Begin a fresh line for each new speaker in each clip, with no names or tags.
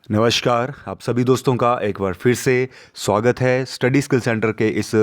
नमस्कार, आप सभी दोस्तों का एक बार फिर से स्वागत है स्टडी स्किल सेंटर के इस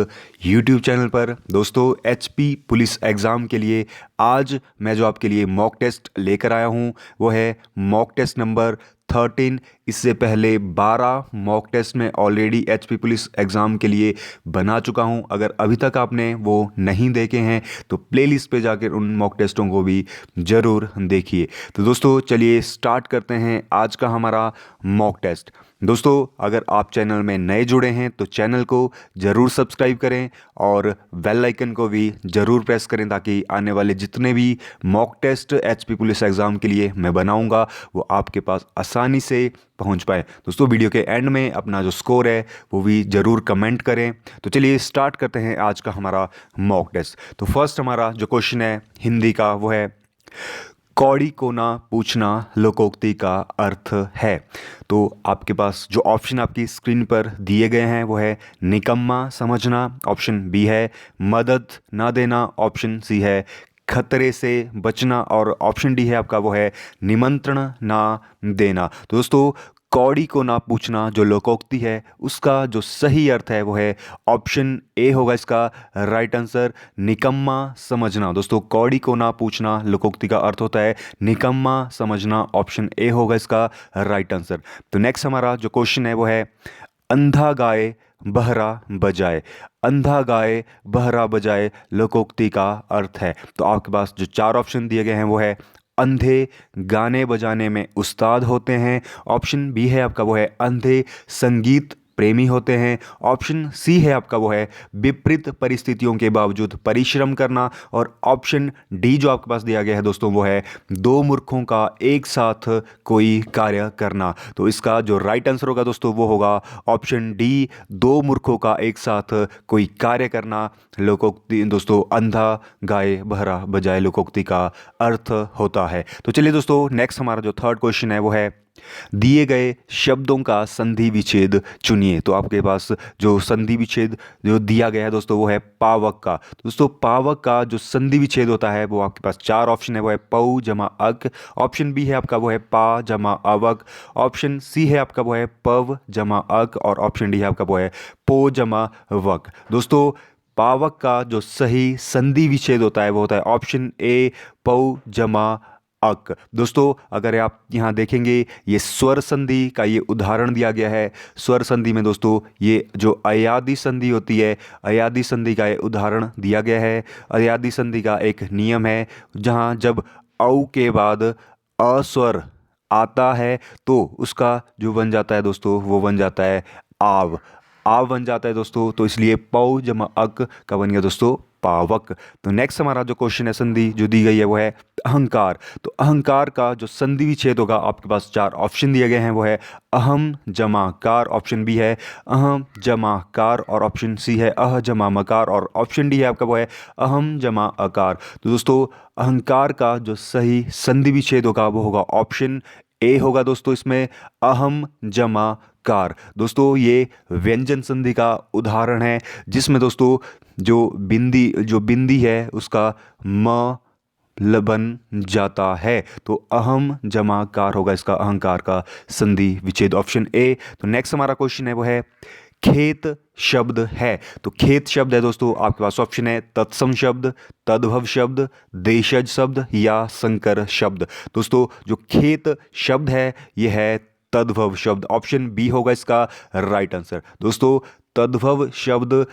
यूट्यूब चैनल पर। दोस्तों, एचपी पुलिस एग्ज़ाम के लिए आज मैं जो आपके लिए मॉक टेस्ट लेकर आया हूँ वो है मॉक टेस्ट नंबर 13। इससे पहले 12 मॉक टेस्ट में ऑलरेडी एचपी पुलिस एग्ज़ाम के लिए बना चुका हूँ। अगर अभी तक आपने वो नहीं देखे हैं तो प्लेलिस्ट पे जाकर उन मॉक टेस्टों को भी ज़रूर देखिए। तो दोस्तों चलिए स्टार्ट करते हैं आज का हमारा मॉक टेस्ट। दोस्तों, अगर आप चैनल में नए जुड़े हैं तो चैनल को ज़रूर सब्सक्राइब करें और बेल आइकन को भी ज़रूर प्रेस करें ताकि आने वाले जितने भी mock test HP police exam के लिए मैं बनाऊंगा वो आपके पास आसानी से पहुंच पाए। दोस्तों, वीडियो के एंड में अपना जो स्कोर है वो भी ज़रूर कमेंट करें। तो चलिए स्टार्ट करते हैं आज का हमारा मॉक टेस्ट। तो फर्स्ट हमारा जो क्वेश्चन है हिंदी का वो है कौड़ी को ना पूछना लोकोक्ति का अर्थ है। तो आपके पास जो ऑप्शन आपकी स्क्रीन पर दिए गए हैं वो है निकम्मा समझना, ऑप्शन बी है मदद ना देना, ऑप्शन सी है खतरे से बचना और ऑप्शन डी है आपका वो है निमंत्रण ना देना। तो दोस्तों, कौड़ी को ना पूछना जो लोकोक्ति है उसका जो सही अर्थ है वो है ऑप्शन ए होगा इसका राइट आंसर, निकम्मा समझना। दोस्तों, कौड़ी को ना पूछना लोकोक्ति का अर्थ होता है निकम्मा समझना, ऑप्शन ए होगा इसका राइट आंसर। तो नेक्स्ट हमारा जो क्वेश्चन है वो है अंधा गाए बहरा बजाए। अंधा गाए बहरा बजाए लोकोक्ति का अर्थ है। तो आपके पास जो चार ऑप्शन दिए गए हैं वो है अंधे गाने बजाने में उस्ताद होते हैं, ऑप्शन बी है आपका वो है अंधे संगीत प्रेमी होते हैं, ऑप्शन सी है आपका वो है विपरीत परिस्थितियों के बावजूद परिश्रम करना और ऑप्शन डी जो आपके पास दिया गया है दोस्तों वो है दो मूर्खों का एक साथ कोई कार्य करना। तो इसका जो राइट आंसर होगा दोस्तों वो होगा ऑप्शन डी, दो मूर्खों का एक साथ कोई कार्य करना। लोकोक्ति दोस्तों अंधा गाए बहरा बजाए लोकोक्ति का अर्थ होता है। तो चलिए दोस्तों, नेक्स्ट हमारा जो थर्ड क्वेश्चन है वो है दिए गए शब्दों का संधि विच्छेद चुनिए। तो आपके पास जो संधि विच्छेद जो दिया गया है दोस्तों वो है पावक का। तो दोस्तों, पावक का जो संधि विच्छेद होता है वो आपके पास चार ऑप्शन है वो है पऊ जमा अक, ऑप्शन बी है आपका वो है पा जमा अवक, ऑप्शन सी है आपका वो है पव जमा अक और ऑप्शन डी है आपका वो है पो जमा वक। दोस्तों, पावक का जो सही संधि विच्छेद होता है वो होता है ऑप्शन ए पऊ जमा अक। दोस्तों, अगर आप यहाँ देखेंगे ये स्वर संधि का ये उदाहरण दिया गया है। स्वर संधि में दोस्तों ये जो अयादी संधि होती है, अयादी संधि का ये उदाहरण दिया गया है। अयादी संधि का एक नियम है जहाँ जब औ के बाद अस्वर आता है तो उसका जो बन जाता है दोस्तों वो बन जाता है आव, आव बन जाता है दोस्तों। तो इसलिए पौ जमा अक का बन गया दोस्तों पावक। तो नेक्स्ट हमारा जो क्वेश्चन है संधि जो दी गई है वो है अहंकार। तो अहंकार का जो संधि विच्छेद होगा आपके पास चार ऑप्शन दिए गए हैं वो है अहम जमा कार, ऑप्शन बी है अहम जमा कार और ऑप्शन सी है अह जमा मकार और ऑप्शन डी है आपका वो है अहम जमा अकार। तो दोस्तों, अहंकार का जो सही संधि विच्छेद होगा वो होगा ऑप्शन ए होगा दोस्तों इसमें अहम जमा कार। दोस्तों, ये व्यंजन संधि का उदाहरण है जिसमें दोस्तों जो बिंदी है उसका म बन जाता है। तो अहम जमा कार होगा इसका अहंकार का संधि विच्छेद, ऑप्शन ए। तो नेक्स्ट हमारा क्वेश्चन है वो है खेत शब्द है। तो खेत शब्द है दोस्तों आपके पास ऑप्शन है तत्सम शब्द, तद्भव शब्द, देशज शब्द या संकर शब्द। दोस्तों, जो खेत शब्द है यह है तद्भव शब्द, ऑप्शन बी होगा इसका राइट आंसर। दोस्तों, तद्भव शब्द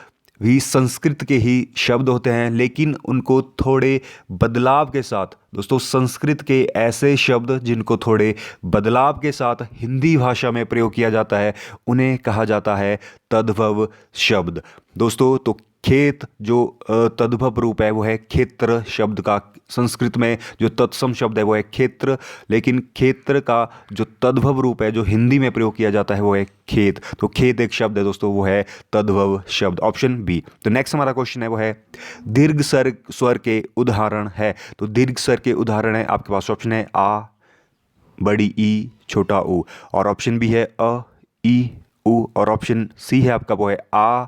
भी संस्कृत के ही शब्द होते हैं लेकिन उनको थोड़े बदलाव के साथ दोस्तों संस्कृत के ऐसे शब्द जिनको थोड़े बदलाव के साथ हिंदी भाषा में प्रयोग किया जाता है उन्हें कहा जाता है तद्भव शब्द। दोस्तों, तो खेत जो तद्भव रूप है वो है क्षेत्र शब्द का, संस्कृत में जो तत्सम शब्द है वो है क्षेत्र, लेकिन क्षेत्र का जो तद्भव रूप है जो हिंदी में प्रयोग किया जाता है वो है खेत। तो खेत एक शब्द है दोस्तों वो है तद्भव शब्द, ऑप्शन बी। तो नेक्स्ट हमारा क्वेश्चन है वो है दीर्घ स्वर के उदाहरण है। तो दीर्घ स्वर के उदाहरण है आपके पास ऑप्शन है आ, बड़ी ई, छोटा ऊ और ऑप्शन बी है अ, ई, उ और ऑप्शन सी है आपका वो है आ,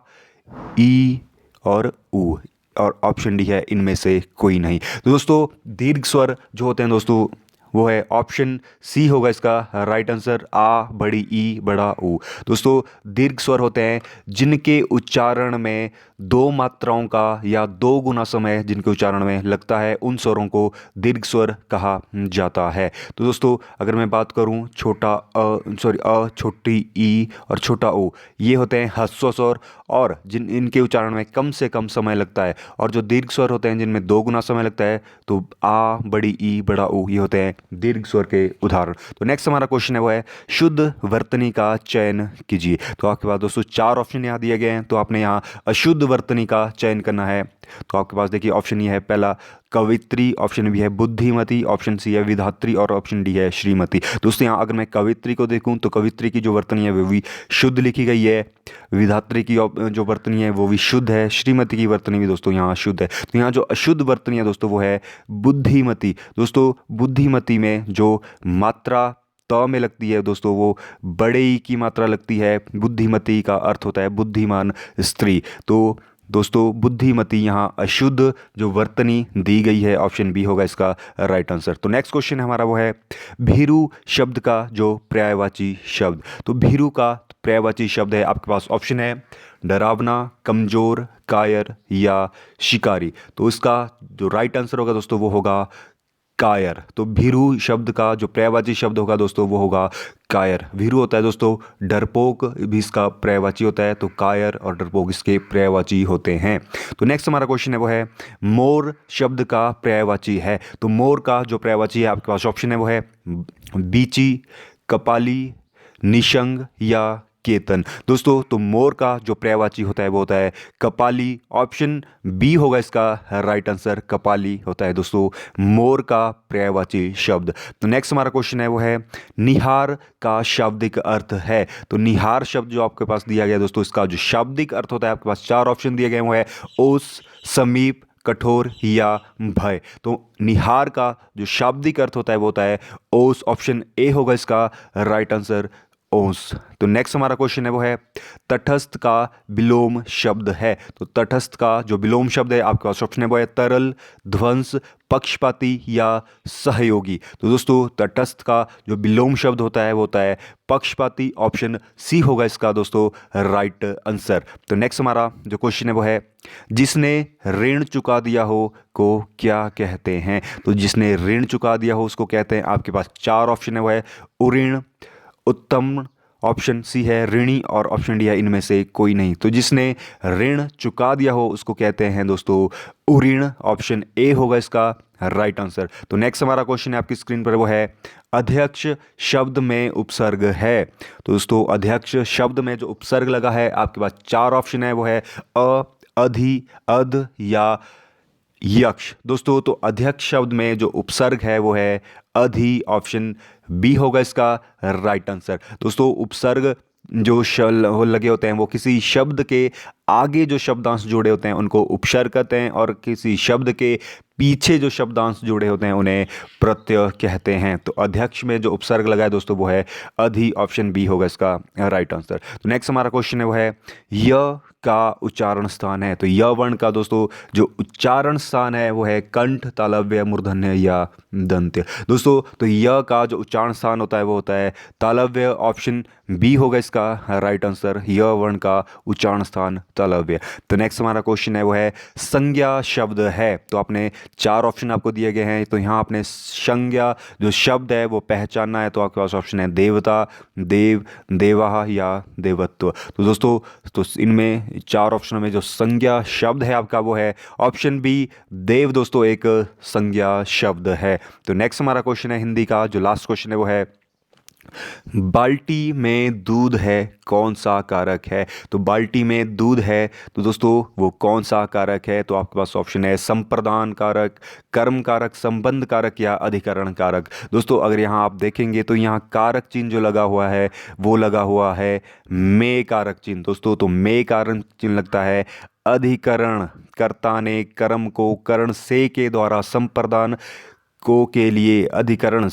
ई और ऊ और ऑप्शन डी है इनमें से कोई नहीं। तो दोस्तों, दीर्घ स्वर जो होते हैं दोस्तों वो है ऑप्शन सी होगा इसका राइट आंसर, आ बड़ी ई बड़ा ऊ। दोस्तों दीर्घ स्वर होते हैं जिनके उच्चारण में दो मात्राओं का या दो गुना समय जिनके उच्चारण में लगता है, उन स्वरों को दीर्घ स्वर कहा जाता है। तो दोस्तों अगर मैं बात करूं छोटा अ, छोटी ई और छोटा ओ, ये होते हैं ह्रस्व स्वर और जिन इनके उच्चारण में कम से कम समय लगता है। और जो दीर्घ स्वर होते हैं जिनमें दो गुना समय लगता है, तो आ बड़ी ई बड़ा ऊ, ये होते हैं दीर्घ स्वर के उदाहरण। तो नेक्स्ट हमारा क्वेश्चन है वो है शुद्ध वर्तनी का चयन कीजिए। तो आपके पास दोस्तों चार ऑप्शन यहाँ दिए गए हैं, तो आपने यहाँ अशुद्ध वर्तनी का चयन करना है। तो आपके पास देखिए ऑप्शन ये है पहला कवित्री, ऑप्शन बी है बुद्धिमती, ऑप्शन सी है विधात्री और ऑप्शन डी है श्रीमती। दोस्तों यहाँ अगर मैं कवित्री को देखूं तो कवित्री की जो वर्तनी है वो भी शुद्ध लिखी गई है, विधात्री की जो वर्तनी है वो भी शुद्ध है, श्रीमती की वर्तनी भी दोस्तों यहाँ शुद्ध है। तो यहाँ जो अशुद्ध वर्तनी है दोस्तों वो है बुद्धिमती। दोस्तों बुद्धिमती में जो मात्रा त में लगती है दोस्तों वो बड़े ई की मात्रा लगती है। बुद्धिमती का अर्थ होता है बुद्धिमान स्त्री। तो दोस्तों बुद्धिमती यहाँ अशुद्ध जो वर्तनी दी गई है, ऑप्शन बी होगा इसका राइट आंसर। तो नेक्स्ट क्वेश्चन हमारा वो है भीरु शब्द का जो पर्यायवाची शब्द। तो भीरु का पर्यायवाची शब्द है, आपके पास ऑप्शन है डरावना, कमजोर, कायर या शिकारी। तो इसका जो राइट आंसर होगा दोस्तों वो होगा कायर। तो भीरु शब्द का जो पर्यायवाची शब्द होगा दोस्तों वो होगा कायर। भीरु होता है दोस्तों डरपोक, भी इसका पर्यायवाची होता है, तो कायर और डरपोक इसके पर्यायवाची होते हैं। तो नेक्स्ट हमारा क्वेश्चन है वो है मोर शब्द का पर्यायवाची है। तो मोर का जो पर्यायवाची है आपके पास ऑप्शन है वो है बीची, कपाली, निशंग या केतन। दोस्तों तो मोर का जो पर्यायवाची होता है वो होता है कपाली, ऑप्शन बी होगा इसका राइट आंसर, कपाली होता है दोस्तों मोर का पर्यायवाची शब्द। तो नेक्स्ट हमारा क्वेश्चन है वो है निहार का शाब्दिक अर्थ है। तो निहार शब्द जो आपके पास दिया गया दोस्तों, इसका जो शाब्दिक अर्थ होता है आपके पास चार ऑप्शन दिए गए वो है ओस, समीप, कठोर या भय। तो निहार का जो शाब्दिक अर्थ होता है वो होता है ओस, ऑप्शन ए होगा इसका राइट आंसर, ओस। तो नेक्स्ट हमारा क्वेश्चन है वो है तटस्थ का विलोम शब्द है। तो तटस्थ का जो विलोम शब्द है आपके पास ऑप्शन है वो है तरल, ध्वंस, पक्षपाती या सहयोगी। तो दोस्तों तटस्थ का जो विलोम शब्द होता है वो होता है पक्षपाती, ऑप्शन सी होगा इसका दोस्तों राइट आंसर। तो नेक्स्ट हमारा जो क्वेश्चन है वो है जिसने ऋण चुका दिया हो को क्या कहते हैं। तो जिसने ऋण चुका दिया हो उसको कहते हैं, आपके पास चार ऑप्शन है वो है उऋण, उत्तम, ऑप्शन सी है ऋणी और ऑप्शन डी है इनमें से कोई नहीं। तो जिसने ऋण चुका दिया हो उसको कहते हैं दोस्तों उऋण, ऑप्शन ए होगा इसका राइट आंसर। तो नेक्स्ट हमारा क्वेश्चन है आपकी स्क्रीन पर वो है अध्यक्ष शब्द में उपसर्ग है। तो दोस्तों अध्यक्ष शब्द में जो उपसर्ग लगा है आपके पास चार ऑप्शन है वो है अ, अधि, अध या यक्ष। दोस्तों तो अध्यक्ष शब्द में जो उपसर्ग है वो है अधि, ऑप्शन बी होगा इसका राइट आंसर। दोस्तों उपसर्ग जो लगे होते हैं वो किसी शब्द के आगे जो शब्दांश जुड़े होते हैं उनको उपसर्ग कहते हैं, और किसी शब्द के पीछे जो शब्दांश जुड़े होते हैं उन्हें प्रत्यय कहते हैं। तो अध्यक्ष में जो उपसर्ग लगा है दोस्तों वो है अधि, ऑप्शन बी होगा इसका राइट आंसर। तो नेक्स्ट हमारा क्वेश्चन है वो है य का उच्चारण स्थान है। तो य वर्ण का दोस्तों जो उच्चारण स्थान है वो है कंठ, तालव्य, मूर्धन्य या दंत्य। दोस्तों तो य का जो उच्चारण स्थान होता है वो होता है तालव्य, ऑप्शन बी होगा इसका राइट आंसर, य वर्ण का उच्चारण स्थान तालव्य। तो नेक्स्ट हमारा क्वेश्चन है वो है संज्ञा शब्द है। तो आपने चार ऑप्शन आपको दिए गए हैं, तो यहाँ आपने संज्ञा जो शब्द है वो पहचानना है। तो आपके पास ऑप्शन है देवता, देव, देवाः या देवत्व। तो दोस्तों तो इनमें चार ऑप्शनों में जो संज्ञा शब्द है आपका वो है ऑप्शन बी देव। दोस्तों एक संज्ञा शब्द है। तो नेक्स्ट हमारा क्वेश्चन है हिंदी का जो लास्ट क्वेश्चन है वो है बाल्टी में दूध है कौन सा कारक है। तो बाल्टी में दूध है तो दोस्तों वो कौन सा कारक है। तो आपके पास ऑप्शन है संप्रदान कारक, कर्म कारक, संबंध कारक या अधिकरण कारक। दोस्तों अगर यहाँ आप देखेंगे तो यहाँ कारक चिन्ह जो लगा हुआ है वो लगा हुआ है में कारक चिन्ह। दोस्तों तो में कारक चिन्ह लगता है अधिकरण, कर्ता ने कर्म को करण से के द्वारा संप्रदान को के लिए अधिकरण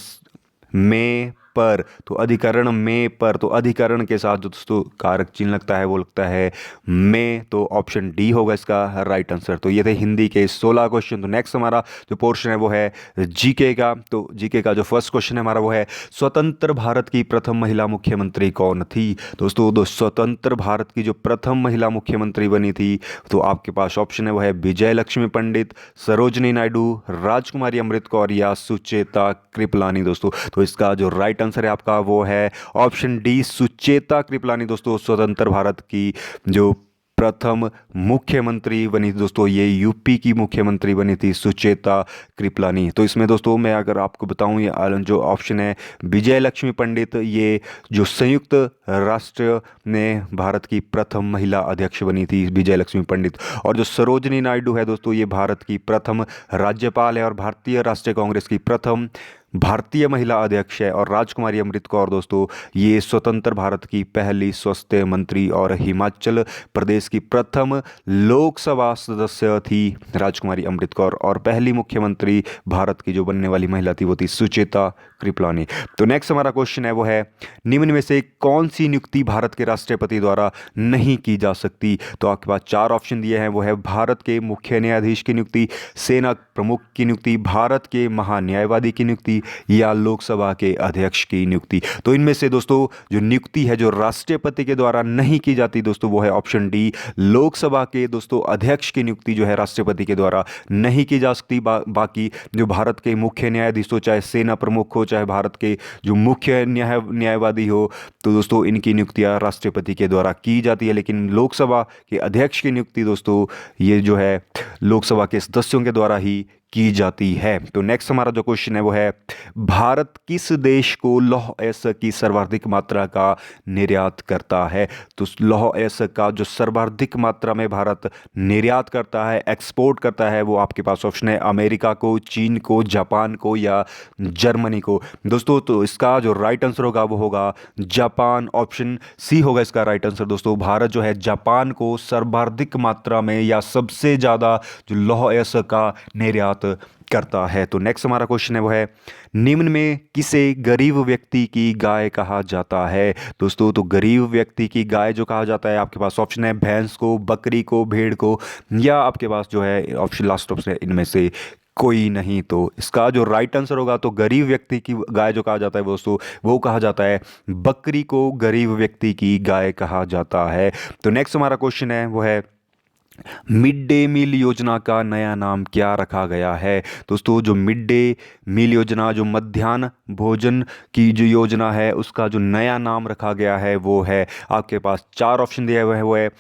में पर, तो अधिकरण में पर, तो अधिकरण के साथ जो दोस्तों कारक चिन्ह लगता है वो लगता है में, तो ऑप्शन डी होगा इसका राइट आंसर। तो ये थे हिंदी के 16 क्वेश्चन। तो नेक्स्ट हमारा जो पोर्शन है वो है जीके का। तो जीके का जो फर्स्ट क्वेश्चन है हमारा वो है, स्वतंत्र भारत की प्रथम महिला मुख्यमंत्री कौन थी? दोस्तों स्वतंत्र भारत की जो प्रथम महिला मुख्यमंत्री बनी थी, तो आपके पास ऑप्शन है वो है विजय लक्ष्मी पंडित, सरोजनी नायडू, राजकुमारी अमृत कौर या सुचेता कृपलानी दोस्तों। तो इसका जो राइट आंसर है आपका वो है ऑप्शन डी, सुचेता कृपलानी दोस्तों। स्वतंत्र भारत की जो प्रथम मुख्यमंत्री बनी थी दोस्तों, ये यूपी की मुख्यमंत्री बनी थी सुचेता कृपलानी। तो इसमें दोस्तों मैं अगर आपको बताऊं, ये जो ऑप्शन है विजय लक्ष्मी पंडित, ये जो संयुक्त राष्ट्र में भारत की प्रथम महिला अध्यक्ष बनी थी विजय लक्ष्मी पंडित। और जो सरोजनी नायडू है दोस्तों, ये भारत की प्रथम राज्यपाल है और भारतीय राष्ट्रीय कांग्रेस की प्रथम भारतीय महिला अध्यक्ष है। और राजकुमारी अमृत कौर दोस्तों, ये स्वतंत्र भारत की पहली स्वास्थ्य मंत्री और हिमाचल प्रदेश की प्रथम लोकसभा सदस्य थी राजकुमारी अमृत कौर। और पहली मुख्यमंत्री भारत की जो बनने वाली महिला थी वो थी सुचेता कृपलानी। तो नेक्स्ट हमारा क्वेश्चन है वो है, निम्न में से कौन सी नियुक्ति भारत के राष्ट्रपति द्वारा नहीं की जा सकती? तो आपके पास चार ऑप्शन दिए हैं, वो है भारत के मुख्य न्यायाधीश की नियुक्ति, सेना प्रमुख की नियुक्ति, भारत के महान्यायवादी की नियुक्ति या लोकसभा के अध्यक्ष की नियुक्ति। तो इनमें से दोस्तों जो नियुक्ति है जो राष्ट्रपति के द्वारा नहीं की जाती दोस्तों, वो है ऑप्शन डी, लोकसभा के दोस्तों अध्यक्ष की नियुक्ति जो है राष्ट्रपति के द्वारा नहीं की जा सकती। बाकी जो भारत के मुख्य न्यायाधीश हो, चाहे सेना प्रमुख हो, चाहे भारत के जो मुख्य न्यायवादी हो, तो दोस्तों इनकी नियुक्तियां राष्ट्रपति के द्वारा की जाती है। लेकिन लोकसभा के अध्यक्ष की नियुक्ति दोस्तों ये जो है लोकसभा के सदस्यों के द्वारा ही की जाती है। तो नेक्स्ट हमारा जो क्वेश्चन है वो है, भारत किस देश को लौह अयस्क की सर्वाधिक मात्रा का निर्यात करता है? तो लौह अयस्क का जो सर्वाधिक मात्रा में भारत निर्यात करता है, एक्सपोर्ट करता है, वो आपके पास ऑप्शन है अमेरिका को, चीन को, जापान को या जर्मनी को दोस्तों। तो इसका जो राइट आंसर होगा वो होगा जापान, ऑप्शन सी होगा इसका राइट आंसर दोस्तों। भारत जो है जापान को सर्वाधिक मात्रा में या सबसे ज़्यादा जो लौह अयस्क का निर्यात करता है। तो नेक्स्ट हमारा क्वेश्चन है वो है, निम्न में किसे गरीब व्यक्ति की गाय कहा जाता है? दोस्तों तो गरीब व्यक्ति की गाय जो कहा जाता है, आपके पास ऑप्शन है भैंस को, बकरी को, भेड़ को या आपके पास जो है ऑप्शन लास्ट ऑप्शन है इनमें से कोई नहीं। तो इसका जो राइट आंसर होगा, तो गरीब व्यक्ति की गाय जो कहा जाता है दोस्तों, वो कहा जाता है बकरी को गरीब व्यक्ति की गाय कहा जाता है। तो नेक्स्ट हमारा क्वेश्चन है वो है, मिड डे मील योजना का नया नाम क्या रखा गया है? दोस्तों जो मिड डे मील योजना, जो मध्याह्न भोजन की जो योजना है, उसका जो नया नाम रखा गया है वो है, आपके पास चार ऑप्शन दिया हुआ है, वो है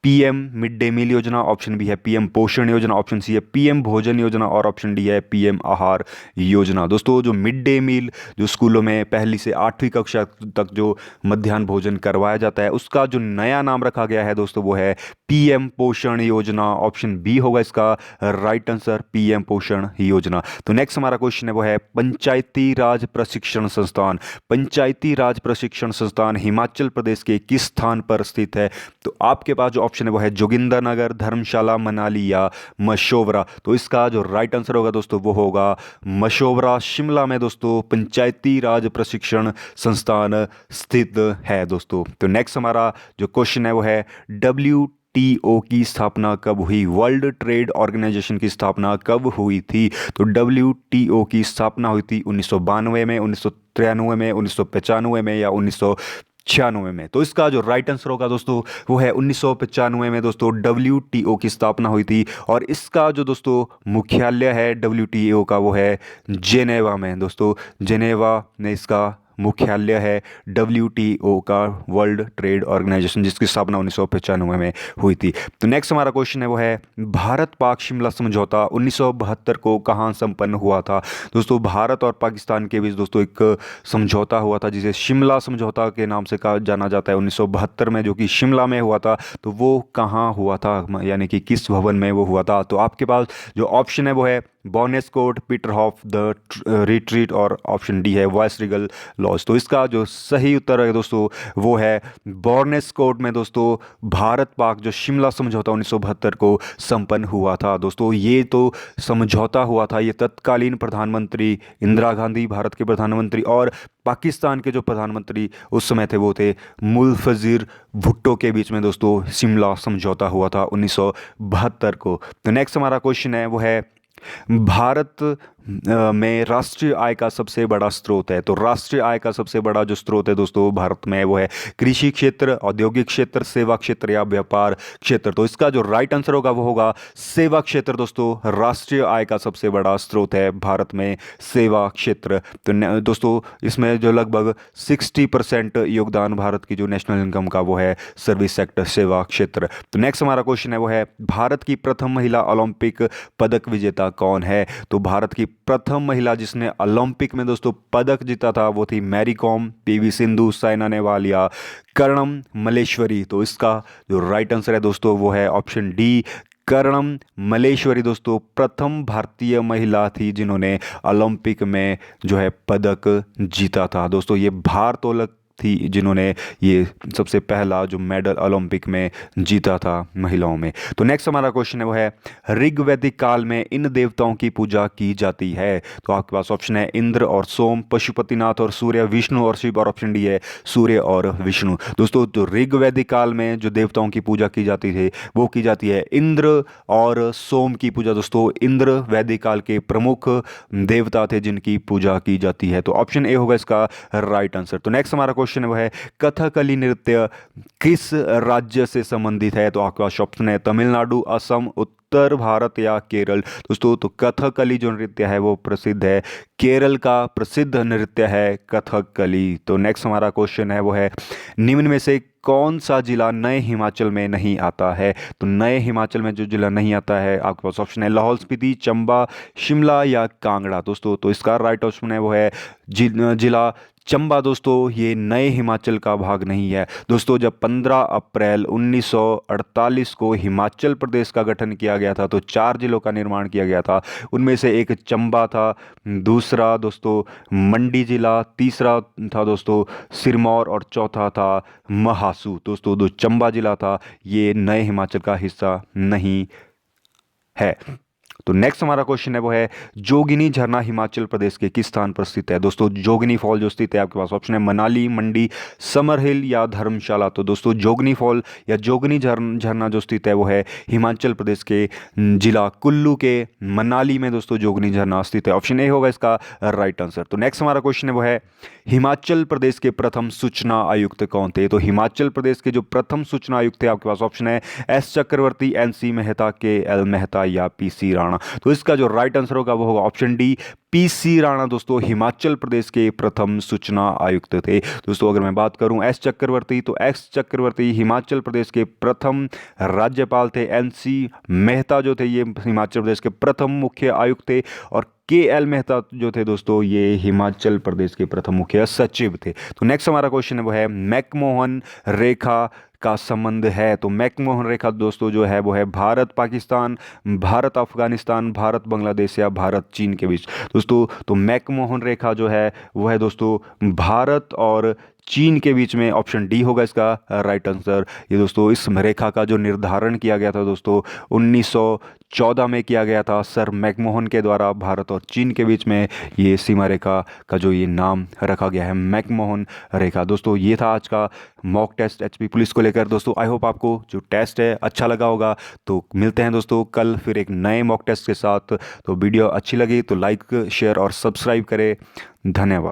पीएम मिड डे मील योजना, ऑप्शन बी है पीएम पोषण योजना, ऑप्शन सी है पीएम भोजन योजना और ऑप्शन डी है पीएम आहार योजना। दोस्तों जो मिड डे मील जो स्कूलों में पहली से 8वीं कक्षा तक जो मध्याह्न भोजन करवाया जाता है, उसका जो नया नाम रखा गया है दोस्तों वो है पीएम पोषण योजना। ऑप्शन बी होगा इसका राइट आंसर, पीएम पोषण योजना। तो नेक्स्ट हमारा क्वेश्चन है वो है, पंचायती राज प्रशिक्षण संस्थान, पंचायती राज प्रशिक्षण संस्थान हिमाचल प्रदेश के किस स्थान पर स्थित है? तो आपके पास जो ऑप्शन है वो है जोगिंदरनगर, धर्मशाला, मनाली या मशोबरा। तो इसका जो राइट आंसर होगा दोस्तों वो होगा मशोबरा, शिमला में दोस्तों पंचायती राज प्रशिक्षण संस्थान स्थित है दोस्तों। तो नेक्स्ट हमारा जो क्वेश्चन है वो है, WTO की स्थापना कब हुई? वर्ल्ड ट्रेड ऑर्गेनाइजेशन की स्थापना कब हुई थी? तो WTO की स्थापना हुई थी 1992 में, 1993 में, 1995 में या 1996 में। तो इसका जो राइट आंसर होगा दोस्तों वो है 1995 में दोस्तों WTO की स्थापना हुई थी। और इसका जो दोस्तों मुख्यालय है WTO का वो है जेनेवा में दोस्तों, जेनेवा में इसका मुख्यालय है WTO का, वर्ल्ड ट्रेड ऑर्गेनाइजेशन, जिसकी स्थापना 1995 में हुई थी। तो नेक्स्ट हमारा क्वेश्चन है वो है, भारत पाक शिमला समझौता 1972 को कहाँ संपन्न हुआ था? दोस्तों भारत और पाकिस्तान के बीच दोस्तों एक समझौता हुआ था जिसे शिमला समझौता के नाम से कहा जाना जाता है 1972 में, जो कि शिमला में हुआ था। तो वो कहाँ हुआ था, यानी कि किस भवन में वो हुआ था? तो आपके पास जो ऑप्शन है वो है बॉर्नेस्कोट, पीटरहॉफ, द रिट्रीट, और ऑप्शन डी है वाइसरीगल लॉज। तो इसका जो सही उत्तर है दोस्तों वो है बॉर्नेस्कोट में दोस्तों भारत पाक जो शिमला समझौता 1972 को संपन्न हुआ था। दोस्तों ये तो समझौता हुआ था, ये तत्कालीन प्रधानमंत्री इंदिरा गांधी भारत के प्रधानमंत्री और पाकिस्तान के जो प्रधानमंत्री उस समय थे वो थे मुल्फजीर भुट्टो के बीच में दोस्तों शिमला समझौता हुआ था 1972 को। तो नेक्स्ट हमारा क्वेश्चन है वो है भारत में राष्ट्रीय आय का सबसे बड़ा स्रोत है। तो राष्ट्रीय आय का सबसे बड़ा जो स्रोत है दोस्तों भारत में वो है कृषि क्षेत्र, औद्योगिक क्षेत्र, सेवा क्षेत्र या व्यापार क्षेत्र। तो इसका जो राइट आंसर होगा वो होगा सेवा क्षेत्र। दोस्तों राष्ट्रीय आय का सबसे बड़ा स्रोत है भारत में सेवा क्षेत्र। तो दोस्तों इसमें जो लगभग 60% योगदान भारत की जो नेशनल इनकम का वो है सर्विस सेक्टर, सेवा क्षेत्र। तो नेक्स्ट हमारा क्वेश्चन है वो है भारत की प्रथम महिला ओलंपिक पदक विजेता कौन है। तो भारत की प्रथम महिला जिसने ओलंपिक में दोस्तों पदक जीता था वो थी मैरी कॉम, पीवी सिंधु, साइना नेहवाल या कर्णम मल्लेश्वरी। तो इसका जो राइट आंसर है दोस्तों वो है ऑप्शन डी, कर्णम मल्लेश्वरी। दोस्तों प्रथम भारतीय महिला थी जिन्होंने ओलंपिक में जो है पदक जीता था। दोस्तों ये भारोत्तोलक थी जिन्होंने ये सबसे पहला जो मेडल ओलंपिक में जीता था महिलाओं में। तो नेक्स्ट हमारा क्वेश्चन है वो है ऋग्वैदिक काल में इन देवताओं की पूजा की जाती है। तो आपके पास ऑप्शन है इंद्र और सोम, पशुपतिनाथ और सूर्य, विष्णु और शिव, और ऑप्शन डी है सूर्य और विष्णु। दोस्तों जो ऋग्वैदिक काल में जो देवताओं की पूजा की जाती है वो की जाती है इंद्र और सोम की पूजा। दोस्तों इंद्र वैदिक काल के प्रमुख देवता थे जिनकी पूजा की जाती है। तो ऑप्शन ए होगा इसका राइट आंसर। तो नेक्स्ट हमारा क्वेश्चन है वो है कथकली नृत्य किस राज्य से संबंधित है। तो आपके पास ऑप्शन है तमिलनाडु, असम, उत्तर भारत या केरल। दोस्तों तो कथकली जो नृत्य है वो प्रसिद्ध है, केरल का प्रसिद्ध नृत्य है कथकली। तो नेक्स्ट हमारा क्वेश्चन है वो है निम्न में से कौन सा जिला नए हिमाचल में नहीं आता है। तो नए हिमाचल में जो जिला नहीं आता है आपके पास ऑप्शन है लाहौल स्पीति, चंबा, शिमला या कांगड़ा। दोस्तों तो इसका राइट ऑप्शन है वो है जिला चंबा। दोस्तों ये नए हिमाचल का भाग नहीं है। दोस्तों जब 15 अप्रैल 1948 को हिमाचल प्रदेश का गठन किया गया था तो 4 जिलों का निर्माण किया गया था। उनमें से एक चंबा था, दूसरा दोस्तों मंडी जिला, तीसरा था दोस्तों सिरमौर और चौथा था महासू। दोस्तों जो चंबा जिला था ये नए हिमाचल का हिस्सा नहीं है। तो नेक्स्ट हमारा क्वेश्चन है वो है जोगिनी झरना हिमाचल प्रदेश के किस स्थान पर स्थित है। दोस्तों जोगिनी फॉल जो स्थित है आपके पास ऑप्शन है मनाली, मंडी, समर हिल या धर्मशाला। तो दोस्तों जोगनी फॉल या जोगनी झरना जो स्थित है वो है हिमाचल प्रदेश के जिला कुल्लू के मनाली में दोस्तों जोगनी झरना स्थित है। ऑप्शन ए होगा इसका राइट आंसर। तो नेक्स्ट हमारा क्वेश्चन है वो है हिमाचल प्रदेश के प्रथम सूचना आयुक्त कौन थे। तो हिमाचल प्रदेश के जो प्रथम सूचना आयुक्त थे आपके पास ऑप्शन है एस चक्रवर्ती, एनसी मेहता, के एल मेहता या पीसी राणा। तो इसका जो राइट आंसर होगा वो होगा ऑप्शन डी, पीसी राणा। दोस्तों हिमाचल प्रदेश के प्रथम सूचना आयुक्त थे। दोस्तों अगर मैं बात करूं एस चक्रवर्ती तो एस चक्रवर्ती हिमाचल प्रदेश के प्रथम राज्यपाल थे। एनसी मेहता जो थे ये हिमाचल प्रदेश के प्रथम मुख्य आयुक्त थे और के एल मेहता जो थे दोस्तों ये हिमाचल प्रदेश के प्रथम मुख्य सचिव थे। तो नेक्स्ट हमारा क्वेश्चन है वो है मैकमोहन रेखा का संबंध है। तो मैकमोहन रेखा दोस्तों जो है वो है भारत पाकिस्तान, भारत अफगानिस्तान, भारत बांग्लादेश या भारत चीन के बीच। दोस्तों तो मैकमोहन रेखा जो है वो है दोस्तों भारत और चीन के बीच में। ऑप्शन डी होगा इसका राइट आंसर। ये दोस्तों इस रेखा का जो निर्धारण किया गया था दोस्तों 1914 में किया गया था सर मैकमोहन के द्वारा। भारत और चीन के बीच में ये सीमा रेखा का जो ये नाम रखा गया है मैकमोहन रेखा। दोस्तों ये था आज का मॉक टेस्ट एचपी पुलिस को लेकर। दोस्तों आई होप आपको जो टेस्ट है अच्छा लगा होगा। तो मिलते हैं दोस्तों कल फिर एक नए मॉक टेस्ट के साथ। तो वीडियो अच्छी लगी तो लाइक, शेयर और सब्सक्राइब करें। धन्यवाद।